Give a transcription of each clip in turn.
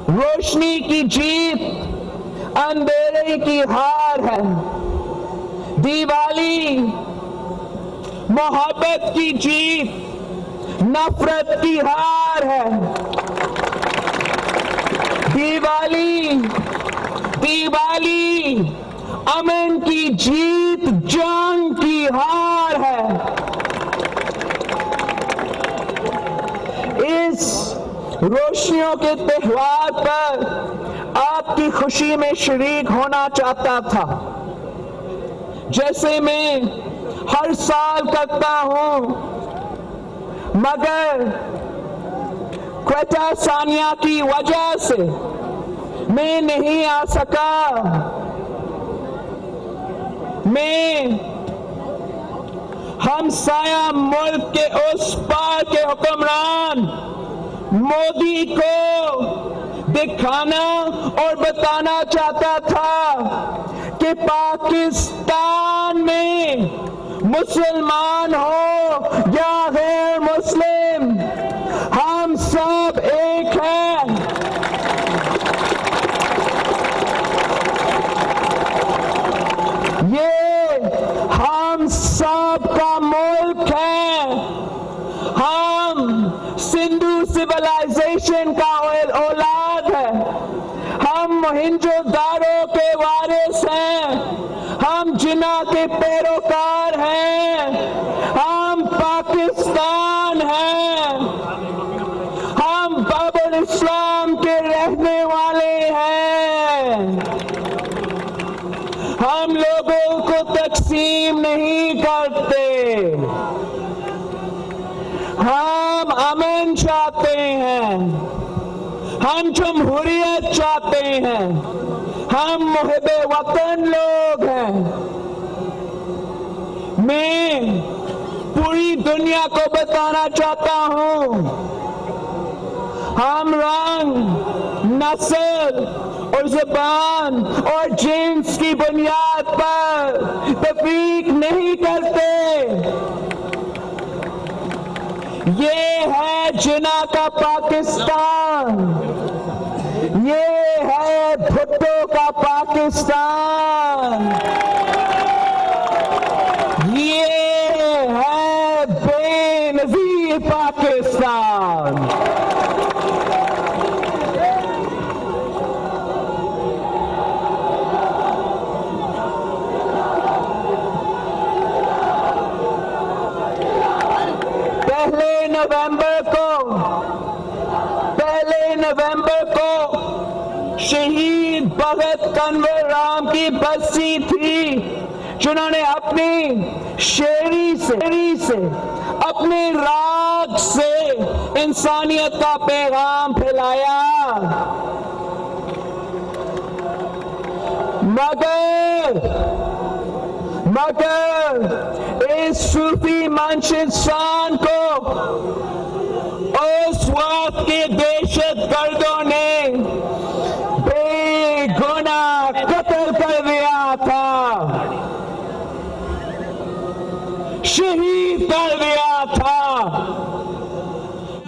रोशनी की जीत अंधेरे की हार है। दिवाली मोहब्बत की जीत नफरत की हार है। दिवाली अमन की जीत जंग की हार है। इस रोशनियों के त्योहार पर आपकी खुशी में शरीक होना चाहता था, जैसे मैं हर साल करता हूं, मगर क्वेटा सानिया की वजह से मैं नहीं आ सका। मैं हमसाया मुल्क के उस पार के हुक्मरान मोदी को दिखाना और बताना चाहता था कि पाकिस्तान में मुसलमान हो या गैर मुस्लिम, हम सब एक हैं। ये हम सब का मुल्क है। हम सिंधु सिविलाइजेशन का औलाद है। हम मोहिंजोदारो के वारिस हैं। हम जिन्ना के पैरोकार हैं। हम पाकिस्तान हैं। हम बाबुल इस्लाम के रहने वाले हैं। हम लोगों को तकसीम नहीं करते। हम अमन चाहते हैं। हम जमहूरियत चाहते हैं। हम मुहिब्बे वतन लोग हैं। मैं पूरी दुनिया को बताना चाहता हूं, हम रंग, नस्ल और जुबान और जिन्स की बुनियाद पर तफरीक नहीं करते। ये है जिन्ना का पाकिस्तान। ये है भुट्टो का पाकिस्तान। ये है बेनज़ीर पाकिस्तान। पहले नवंबर को शहीद भगत कन्वर राम की बस्ती थी, जिन्होंने अपनी शेरी से अपने राग से इंसानियत का पैगाम फैलाया। मगर इस सूफी मंच इंसान को उस वक्त के दहशतगर्दों ने बेगुनाह कत्ल कर दिया था, शहीद कर दिया था।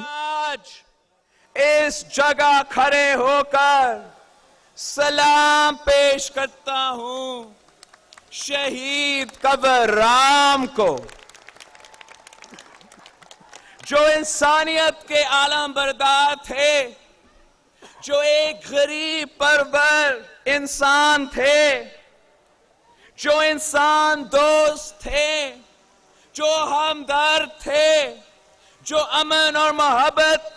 आज इस जगह खड़े होकर सलाम पेश करता हूं शहीद कंवर राम को, जो इंसानियत के आलम बरदार थे, जो एक गरीब परवर इंसान थे, जो इंसान दोस्त थे, जो हमदर्द थे, जो अमन और मोहब्बत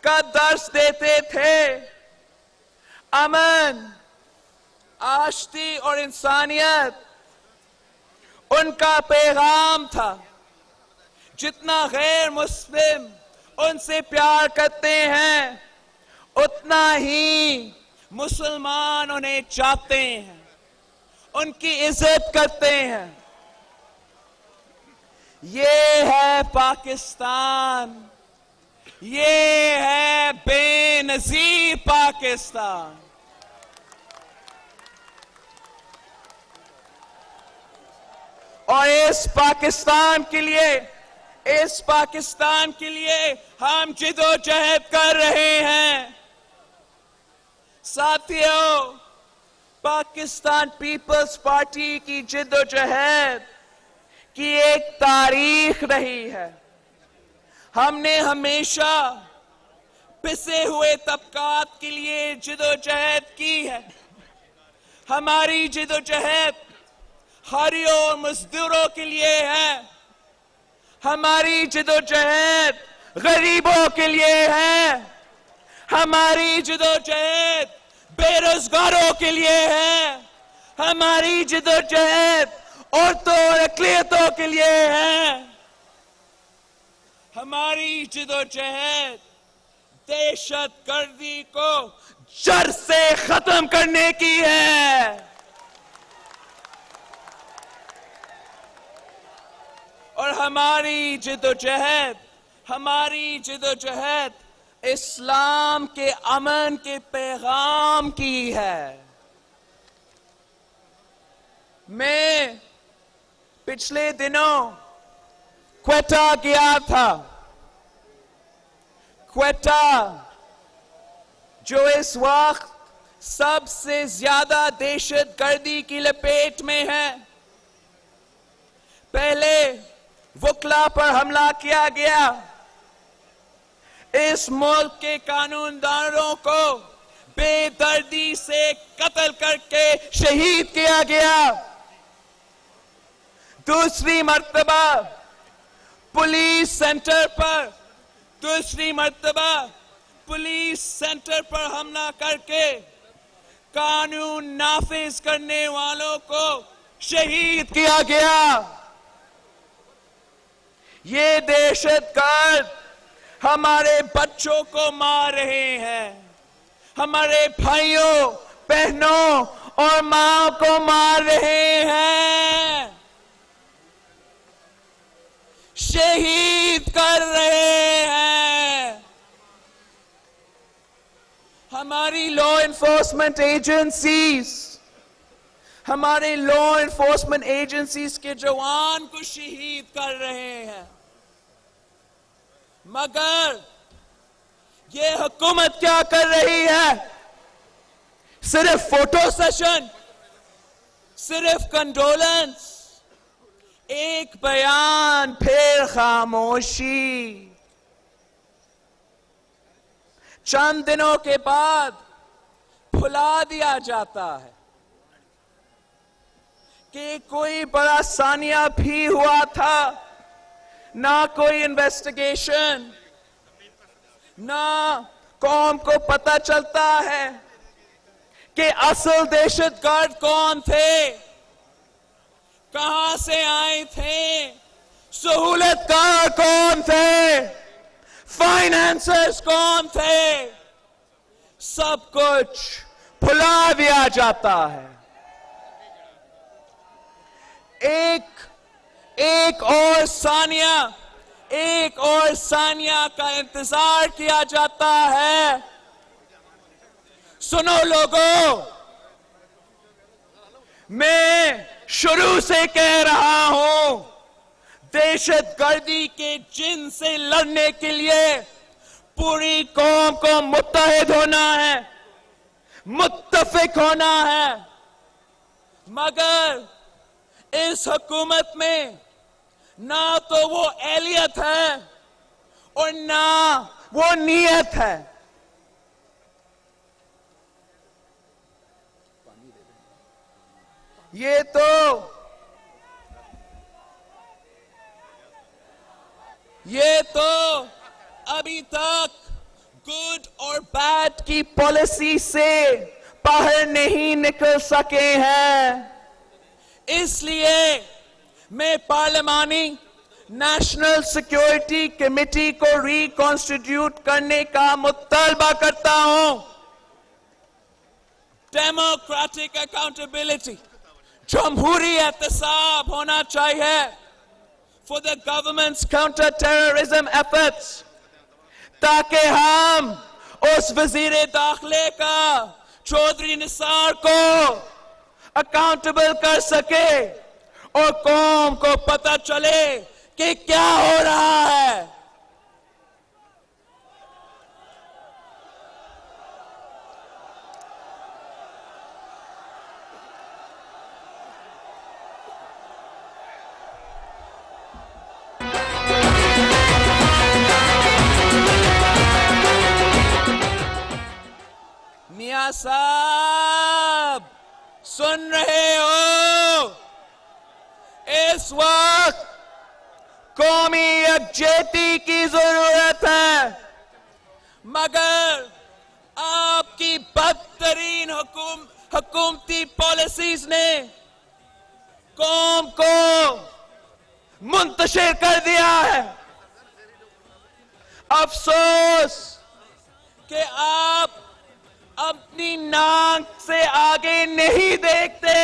का दर्स देते थे। अमन, आशिकी और इंसानियत उनका पैगाम था। जितना गैर मुस्लिम उनसे प्यार करते हैं, उतना ही मुसलमान उन्हें चाहते हैं, उनकी इज्जत करते हैं। ये है पाकिस्तान, ये है बेनज़ीर पाकिस्तान। और इस पाकिस्तान के लिए हम जिदोजहद कर रहे हैं। साथियों, पाकिस्तान पीपल्स पार्टी की जिद्दोजहद की एक तारीख रही है। हमने हमेशा पिसे हुए तबकात के लिए जिद्दोजहद की है। हमारी जिद्दोजहद हारियों और मजदूरों के लिए है। हमारी जिद्दोजहद गरीबों के लिए है। हमारी जिद्दोजहद बेरोजगारों के लिए है। हमारी जिद्दोजहद औरतों और अक़लियतों के लिए है। हमारी जिद्दोजहद दहशतगर्दी को जड़ से खत्म करने की है। और हमारी जिद्दोजहद इस्लाम के अमन के पैगाम की है। मैं पिछले दिनों क्वेटा गया था। क्वेटा जो इस वक्त सबसे ज्यादा दहशतगर्दी की लपेट में है। पहले वकला पर हमला किया गया। इस मुल्क के कानूनदारों को बेदर्दी से कत्ल करके शहीद किया गया। दूसरी मर्तबा पुलिस सेंटर पर हमला करके कानून नाफिज करने वालों को शहीद किया गया। ये दहशतगर्द हमारे बच्चों को मार रहे हैं। हमारे भाइयों, बहनों और मां को मार रहे हैं। शहीद कर रहे हैं। हमारी लॉ एनफोर्समेंट एजेंसीज के जवान को शहीद कर रहे हैं। मगर ये हुकूमत क्या कर रही है? सिर्फ फोटो सेशन, सिर्फ कंडोलेंस, एक बयान, फिर खामोशी। चंद दिनों के बाद भुला दिया जाता है कि कोई बड़ा सानिया भी हुआ था। ना कोई इन्वेस्टिगेशन, ना कौम को पता चलता है कि असल दहशतगर्द कौन थे, कहां से आए थे, सहूलतकार कौन थे, फाइनेंसर्स कौन थे। सब कुछ भुला दिया जाता है। एक और सानिया का इंतजार किया जाता है। सुनो लोगों, मैं शुरू से कह रहा हूं, दहशतगर्दी के जिन से लड़ने के लिए पूरी कौम को मुत्तहिद होना है, मुत्तफिक होना है। मगर इस हुकूमत में ना तो वो एहलियत है और ना वो नीयत है। ये तो अभी तक गुड और बैड की पॉलिसी से बाहर नहीं निकल सके हैं। इसलिए मैं पार्लिमानी नेशनल सिक्योरिटी कमेटी को रिकॉन्स्टिट्यूट करने का मुतालबा करता हूं। डेमोक्रेटिक अकाउंटेबिलिटी, जमहूरी एहतसाब होना चाहिए for the governments counter terrorism efforts, ताकि हम उस वजीर दाखिले का चौधरी निसार को अकाउंटेबल कर सके और कौम को पता चले कि क्या हो रहा है। मियां साहब सुन रहे हो? इस वक्त कौमी यकजहती की जरूरत है, मगर आपकी बदतरीन हुकूमती पॉलिसीज ने कौम को मुंतशिर कर दिया है। अफसोस कि आप अपनी नाक से आगे नहीं देखते।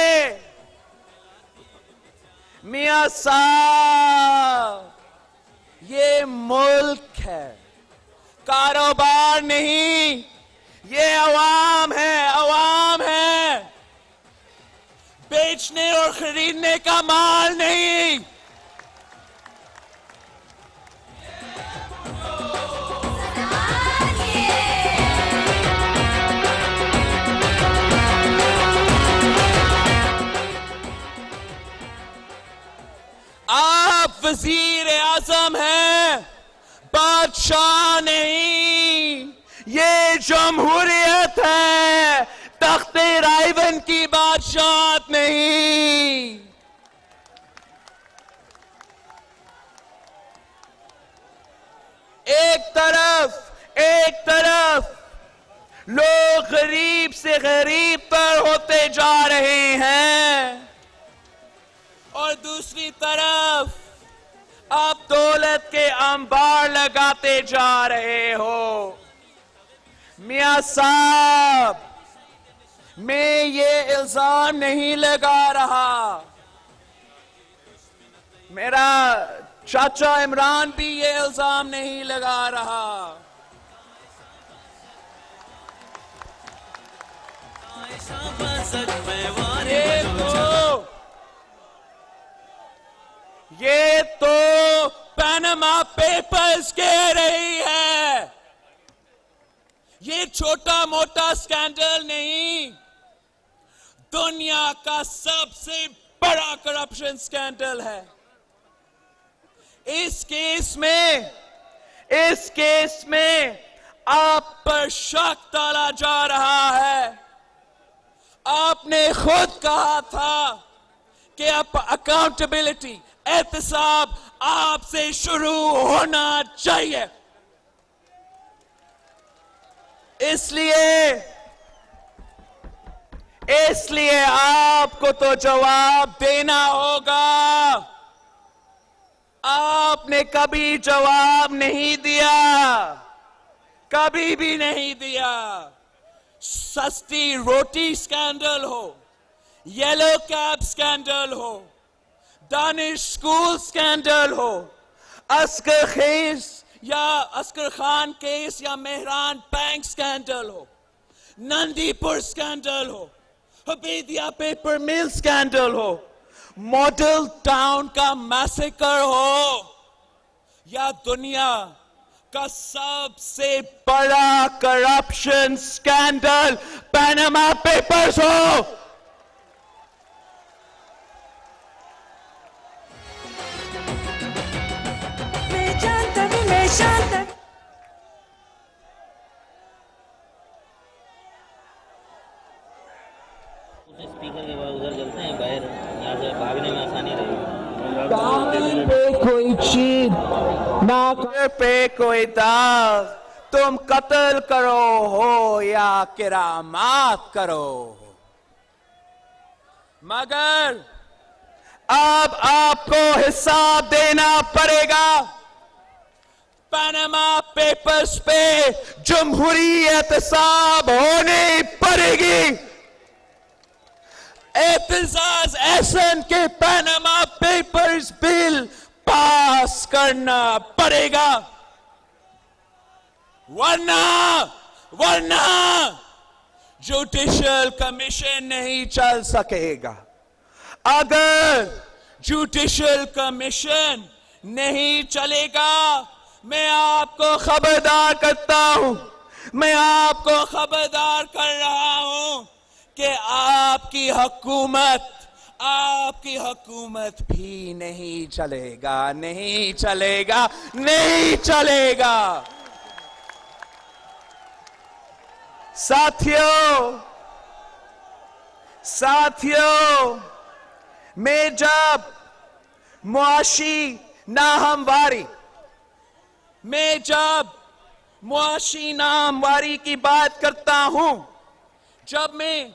मियां साहब, ये मुल्क है, कारोबार नहीं। ये अवाम है, अवाम है, बेचने और खरीदने का माल नहीं। आप वजीर आजम हैं, बादशाह नहीं। ये जमहूरियत है, तख्ते रायवन की बादशाहत नहीं। एक तरफ लोग गरीब से गरीब तर होते जा रहे हैं और दूसरी तरफ आप दौलत के अंबार लगाते जा रहे हो। मियां साहब, मैं ये इल्जाम नहीं लगा रहा, मेरा चाचा इमरान भी ये इल्जाम नहीं लगा रहा। ये तो पनामा पेपर्स कह रही है। ये छोटा मोटा स्कैंडल नहीं, दुनिया का सबसे बड़ा करप्शन स्कैंडल है। इस केस में आप पर शक डाला जा रहा है। आपने खुद कहा था कि आप अकाउंटेबिलिटी, एहतसाब आपसे शुरू होना चाहिए। इसलिए आपको तो जवाब देना होगा। आपने कभी जवाब नहीं दिया, कभी भी नहीं दिया। सस्ती रोटी स्कैंडल हो, येलो कैब स्कैंडल हो, दानिश स्कूल स्कैंडल हो, असगर खान केस या मेहरान बैंक स्कैंडल हो, नंदीपुर स्कैंडल हो, हबीदिया पेपर मिल स्कैंडल हो, मॉडल टाउन का मैसेकर हो, या दुनिया का सबसे बड़ा करप्शन स्कैंडल पनामा पेपर्स हो। स्पीकर के बाद उधर चलते हैं बाहर, यहाँ से भागने में आसानी रहेगी। दाल पे कोई चीज ना पे कोई दाग, तुम कत्ल करो हो या किरामात करो, मगर अब आपको हिसाब देना पड़ेगा। पनामा पेपर्स पे जमहूरियत साहब होनी पड़ेगी। एतजाज एहसन के पनामा पेपर्स बिल पास करना पड़ेगा, वरना जुडिशियल कमीशन नहीं चल सकेगा। अगर जुडिशियल कमीशन नहीं चलेगा, मैं आपको खबरदार करता हूं, मैं आपको खबरदार कर रहा हूं कि आपकी हुकूमत भी नहीं चलेगा, नहीं चलेगा, नहीं चलेगा। साथियों, मैं जब मुआशी नामवारी की बात करता हूं, जब मैं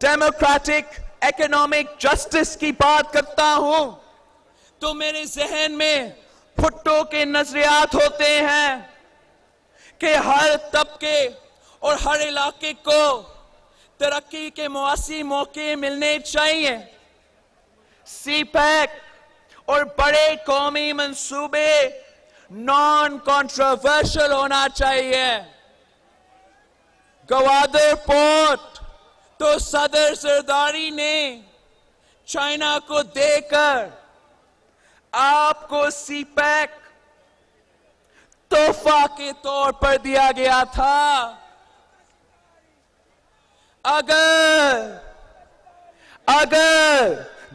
डेमोक्रेटिक इकोनॉमिक जस्टिस की बात करता हूं, तो मेरे जहन में भुट्टो के नजरियात होते हैं कि हर तबके और हर इलाके को तरक्की के मुआसी मौके मिलने चाहिए। सीपैक और बड़े कौमी मंसूबे नॉन कंट्रोवर्शियल होना चाहिए। गवादर पोर्ट तो सदर जरदारी ने चाइना को देकर आपको सीपैक तोहफा के तौर पर दिया गया था। अगर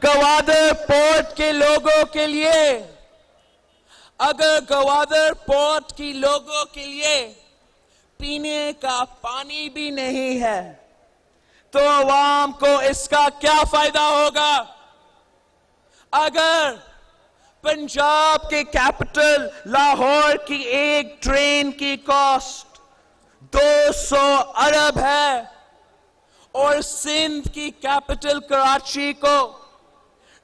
गवादर पोर्ट के लोगों के लिए, अगर गवादर पोर्ट की लोगों के लिए पीने का पानी भी नहीं है, तो आवाम को इसका क्या फायदा होगा? अगर पंजाब के कैपिटल लाहौर की एक ट्रेन की कॉस्ट 200 अरब है और सिंध की कैपिटल कराची को,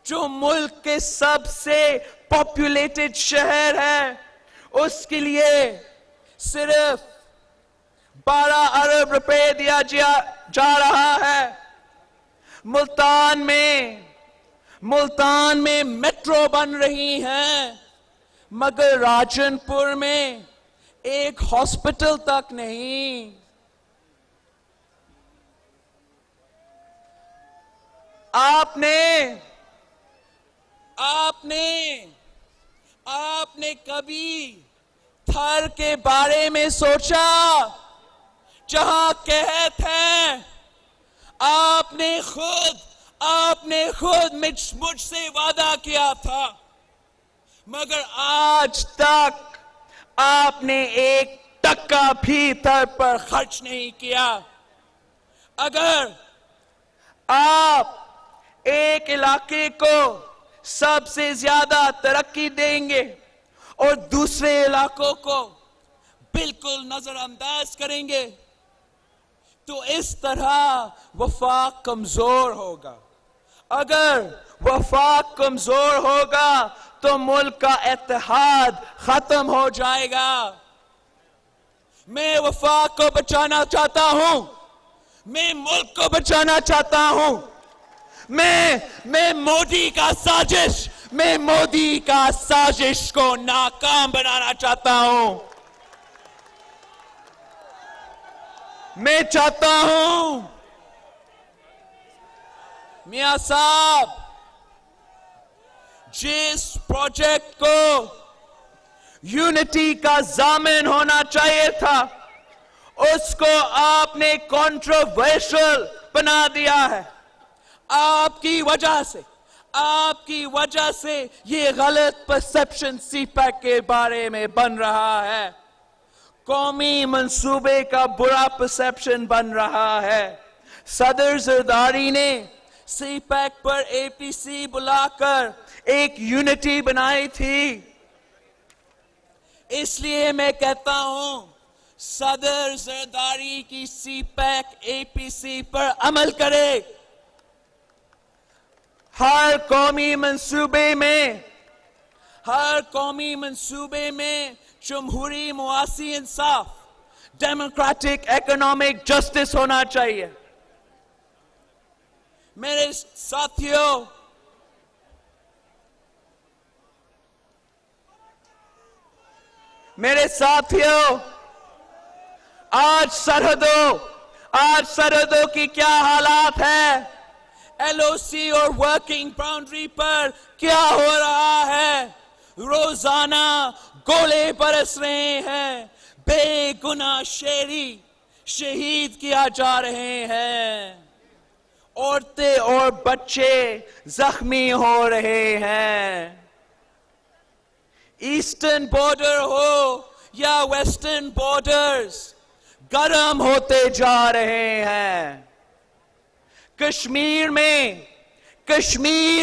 जो मुल्क के सबसे पॉपुलेटेड शहर है, उसके लिए सिर्फ 12 अरब रुपए दिया जा रहा है। मुल्तान में मेट्रो बन रही है, मगर राजनपुर में एक हॉस्पिटल तक नहीं। आपने कभी थर के बारे में सोचा, जहां कहत है आपने खुद मुझसे वादा किया था, मगर आज तक आपने एक टका भी थर पर खर्च नहीं किया। अगर आप एक इलाके को सबसे ज्यादा तरक्की देंगे और दूसरे इलाकों को बिल्कुल नजरअंदाज करेंगे, तो इस तरह वफाक कमजोर होगा। अगर वफाक कमजोर होगा तो मुल्क का इत्तेहाद खत्म हो जाएगा। मैं वफाक को बचाना चाहता हूं, मैं मुल्क को बचाना चाहता हूं। मैं मोदी का साजिश को नाकाम बनाना चाहता हूं। मैं चाहता हूं मियां साहब, जिस प्रोजेक्ट को यूनिटी का जामिन होना चाहिए था, उसको आपने कंट्रोवर्शियल बना दिया है। आपकी वजह से ये गलत परसेप्शन सीपैक के बारे में बन रहा है। कौमी मंसूबे का बुरा परसेप्शन बन रहा है। सदर जरदारी ने सीपैक पर एपीसी बुलाकर एक यूनिटी बनाई थी। इसलिए मैं कहता हूं, सदर जरदारी की सीपैक एपीसी पर अमल करे। हर कौमी मंसूबे में जमहूरी मुआसी इंसाफ, डेमोक्रेटिक इकोनॉमिक जस्टिस होना चाहिए। मेरे साथियों, आज सरहदों की क्या हालात है? एलओसी और वर्किंग बाउंड्री पर क्या हो रहा है? रोजाना गोले बरस रहे हैं, बेगुनाह शहीद किया जा रहे हैं, औरतें और बच्चे जख्मी हो रहे हैं। ईस्टर्न बॉर्डर हो या वेस्टर्न बॉर्डर्स, गर्म होते जा रहे हैं। कश्मीर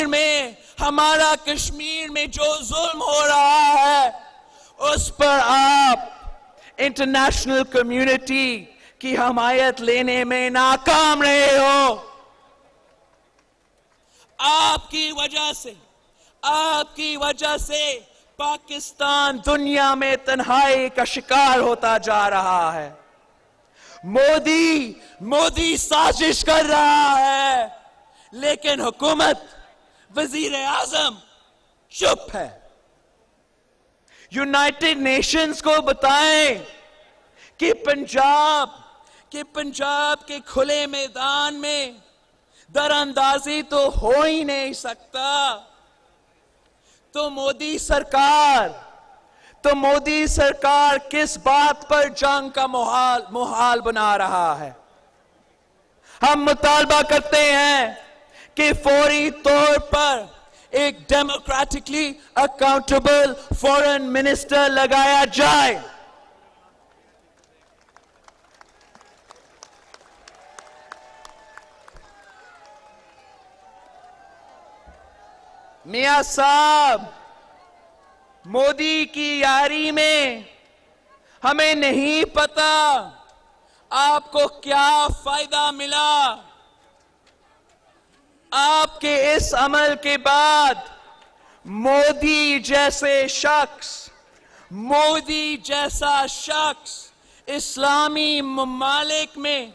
में हमारा कश्मीर में जो जुल्म हो रहा है उस पर आप इंटरनेशनल कम्युनिटी की हमायत लेने में नाकाम रहे हो। आपकी वजह से पाकिस्तान दुनिया में तन्हाई का शिकार होता जा रहा है। मोदी साजिश कर रहा है, लेकिन हुकूमत, वजीर आजम चुप है। यूनाइटेड नेशंस को बताएं कि पंजाब के खुले मैदान में दरअंदाजी तो हो ही नहीं सकता। तो मोदी सरकार किस बात पर जंग का मुहाल बना रहा है? हम मुतालबा करते हैं कि फौरी तौर पर एक डेमोक्रेटिकली अकाउंटेबल फॉरेन मिनिस्टर लगाया जाए। मियां साहब, मोदी की यारी में हमें नहीं पता आपको क्या फायदा मिला। आपके इस अमल के बाद मोदी जैसा शख्स इस्लामी ममालिक में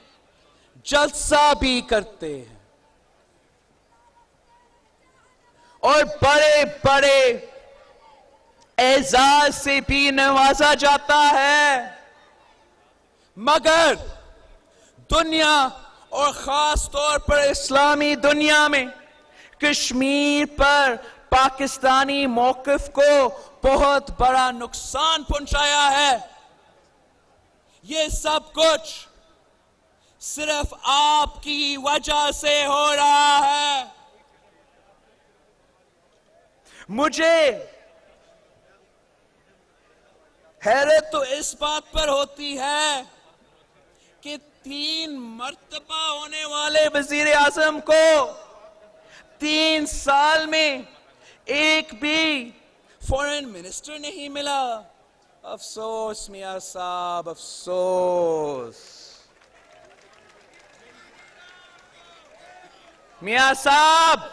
जलसा भी करते हैं और बड़े बड़े एजाज से भी नवाजा जाता है। मगर दुनिया और खास तौर पर इस्लामी दुनिया में कश्मीर पर पाकिस्तानी मौकिफ को बहुत बड़ा नुकसान पहुंचाया है। ये सब कुछ सिर्फ आपकी वजह से हो रहा है। मुझे हैरत तो इस बात पर होती है कि 3 मर्तबा होने वाले वजीर आजम को 3 साल में एक भी फॉरेन मिनिस्टर नहीं मिला। अफसोस मियां साहब, अफसोस। मियां साहब,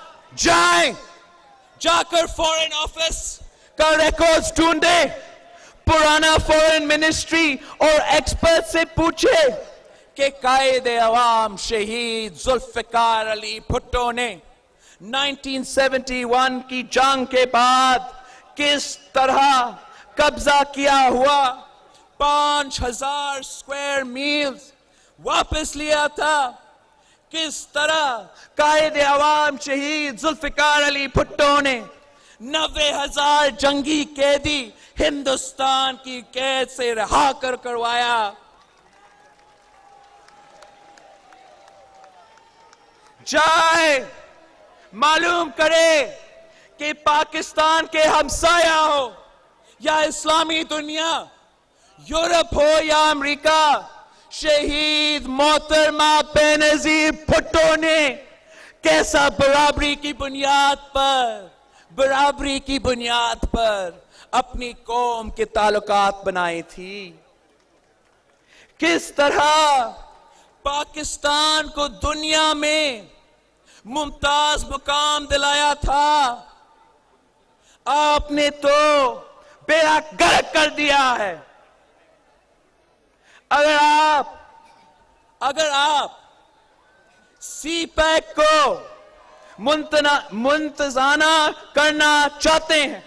जाकर फॉरेन ऑफिस का रिकॉर्ड्स ढूंढे, पुराना फॉरेन मिनिस्ट्री और एक्सपर्ट से पूछे कि कायदे अवाम शहीद जुल्फिकार अली भुट्टो ने 1971 की जंग के बाद किस तरह कब्जा किया हुआ 5000 स्क्वायर मील्स वापस लिया था। किस तरह कायदे अवाम शहीद जुल्फिकार अली भुट्टो ने 90,000 जंगी कैदी हिंदुस्तान की कैद से रिहा करवाया। जाए मालूम करे कि पाकिस्तान के हमसाया हो या इस्लामी दुनिया, यूरोप हो या अमेरिका, शहीद मोहतरमा बेनजीर भुट्टो ने कैसा बराबरी की बुनियाद पर अपनी कौम के ताल्लुकात बनाए थी। किस तरह पाकिस्तान को दुनिया में मुमताज मुकाम दिलाया था। आपने तो बेड़ा गर्क कर दिया है। अगर आप सीपैक को मुंतजाना करना चाहते हैं,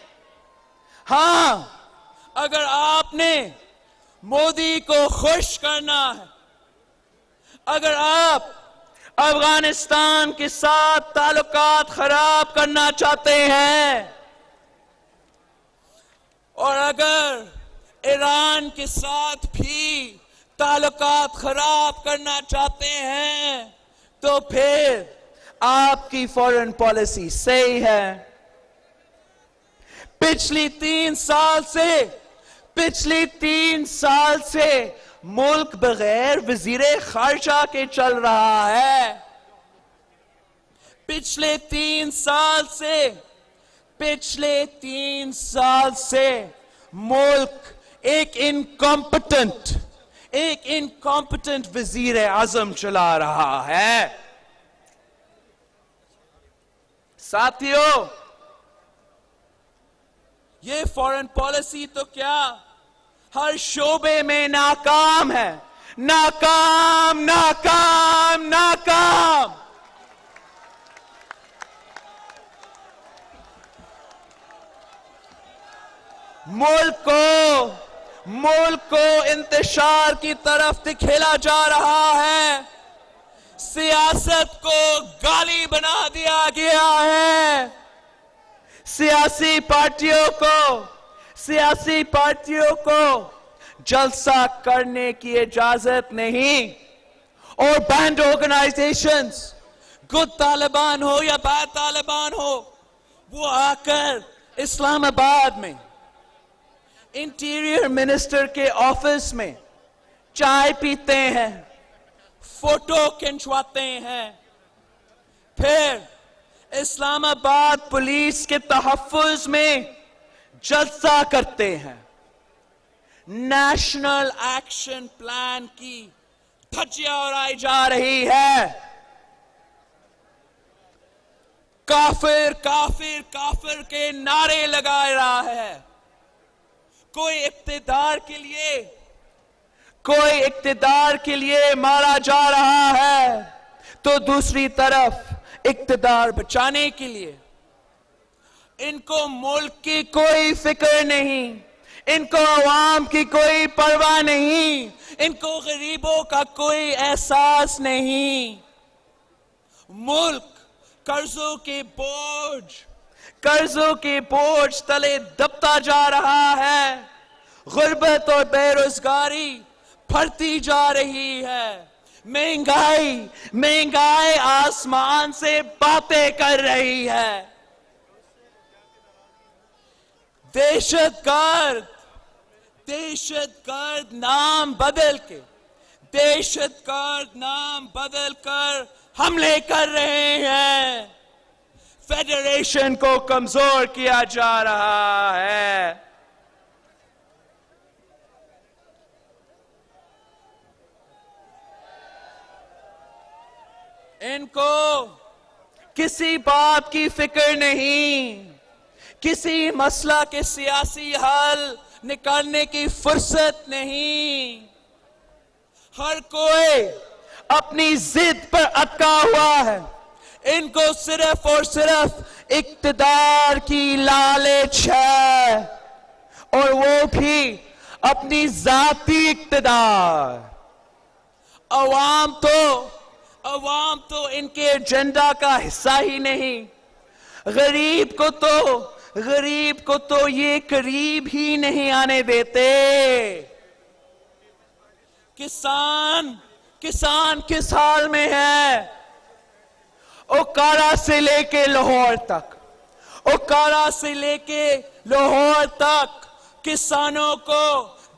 अगर आपने मोदी को खुश करना है, अगर आप अफगानिस्तान के साथ ताल्लुकात खराब करना चाहते हैं और अगर ईरान के साथ भी ताल्लुकात खराब करना चाहते हैं, तो फिर आपकी फॉरेन पॉलिसी सही है। पिछली 3 साल से मुल्क बगैर वजीरे खारजा के चल रहा है। पिछले 3 साल से मुल्क एक इनकॉम्पिटेंट वजीर आजम चला रहा है। साथियों, ये फॉरेन पॉलिसी तो क्या हर शोबे में नाकाम है। नाकाम नाकाम नाकाम। मुल्क को इंतशार की तरफ दिखेला जा रहा है। सियासत को गाली बना दिया गया है। सियासी पार्टियों को जलसा करने की इजाजत नहीं। और बैंड ऑर्गेनाइजेशंस, गुड तालिबान हो या बैड तालिबान हो, वो आकर इस्लामाबाद में इंटीरियर मिनिस्टर के ऑफिस में चाय पीते हैं, फोटो खिंचवाते हैं, फिर इस्लामाबाद पुलिस के तहफ्फुज़ में जलसा करते हैं। नेशनल एक्शन प्लान की धज्जियां उड़ाई जा रही है। काफिर काफिर काफिर के नारे लगाए रहा है। कोई इक्तिदार के लिए मारा जा रहा है, तो दूसरी तरफ इक्तिदार बचाने के लिए। इनको मुल्क की कोई फिक्र नहीं, इनको अवाम की कोई परवाह नहीं, इनको गरीबों का कोई एहसास नहीं। मुल्क कर्जों के बोझ तले दबता जा रहा है। गुर्बत और बेरोजगारी बढ़ती जा रही है। महंगाई आसमान से बातें कर रही है। दहशतगर्द नाम बदल कर हमले कर रहे हैं। फेडरेशन को कमजोर किया जा रहा है। इनको किसी बात की फिक्र नहीं, किसी मसला के सियासी हल निकालने की फुर्सत नहीं। हर कोई अपनी जिद पर अटका हुआ है। इनको सिर्फ और सिर्फ इक्तिदार की लालच है, और वो भी अपनी जाती इक्तिदार। अवाम तो इनके एजेंडा का हिस्सा ही नहीं। गरीब को तो ये करीब ही नहीं आने देते। किसान किस हाल में है? ओकारा से लेके लाहौर तक किसानों को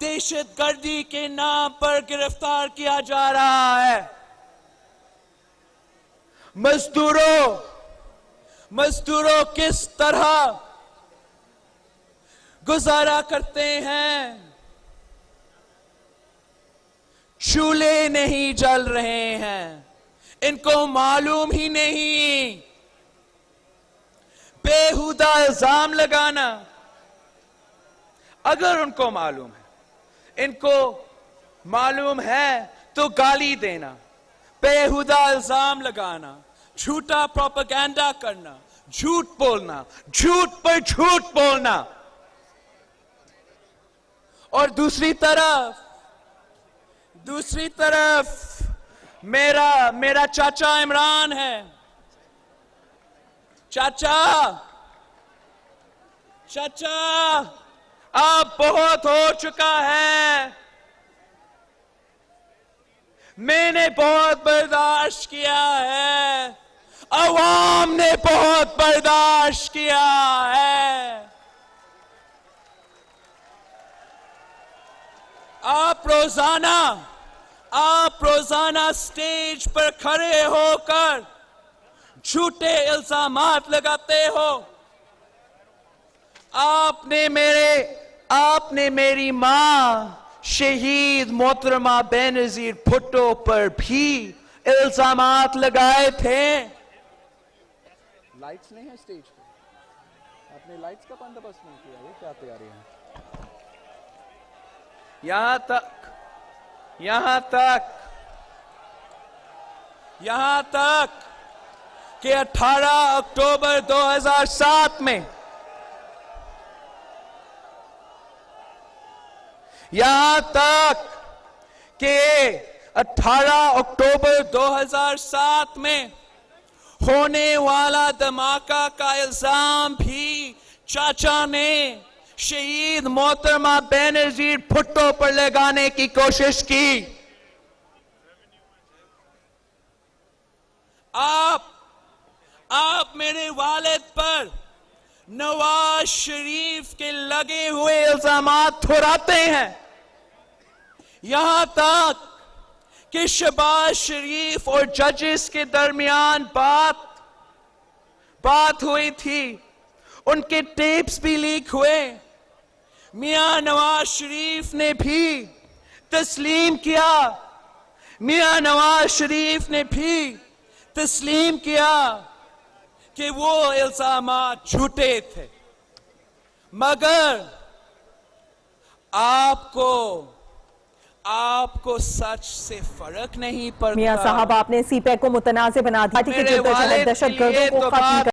दहशतगर्दी के नाम पर गिरफ्तार किया जा रहा है। मजदूरों किस तरह गुजारा करते हैं? चूल्हे नहीं जल रहे हैं, इनको मालूम ही नहीं। बेहुदा इल्जाम लगाना, अगर उनको मालूम है तो गाली देना। बेहुदा इल्जाम लगाना, झूठा प्रोपेगेंडा करना, झूठ बोलना, झूठ पर झूठ बोलना। और दूसरी तरफ मेरा चाचा इमरान है। चाचा अब बहुत हो चुका है। मैंने बहुत बर्दाश्त किया है, अवाम ने बहुत बर्दाश्त किया है। आप रोजाना स्टेज पर खड़े होकर झूठे इल्जामात लगाते हो। आपने मेरी मां शहीद मोहतरमा बेनजीर भुट्टो पर भी इल्जामात लगाए थे। लाइट्स नहीं है स्टेज पे, आपने लाइट्स का बंदोबस्त नहीं किया, ये क्या तैयारी है? यहां तक कि 18 अक्टूबर 2007 में यहां तक कि 18 अक्टूबर 2007 में होने वाला धमाका का इल्जाम भी चाचा ने शहीद मोहतरमा बेनजीर भुट्टो पर लगाने की कोशिश की। आप मेरे वालिद पर नवाज शरीफ के लगे हुए इल्जामात ठुहराते हैं। यहां तक कि शहबाज शरीफ और जजेस के दरमियान बात हुई थी, उनके टेप्स भी लीक हुए। मियां नवाज शरीफ ने भी तस्लीम किया कि वो इल्जामात झूठे थे, मगर आपको सच से फर्क नहीं पड़ता। मियां साहब, आपने सीपैक को मुतनाज़ बना दिया। पार्टी के दहशतगर्दों को खत्म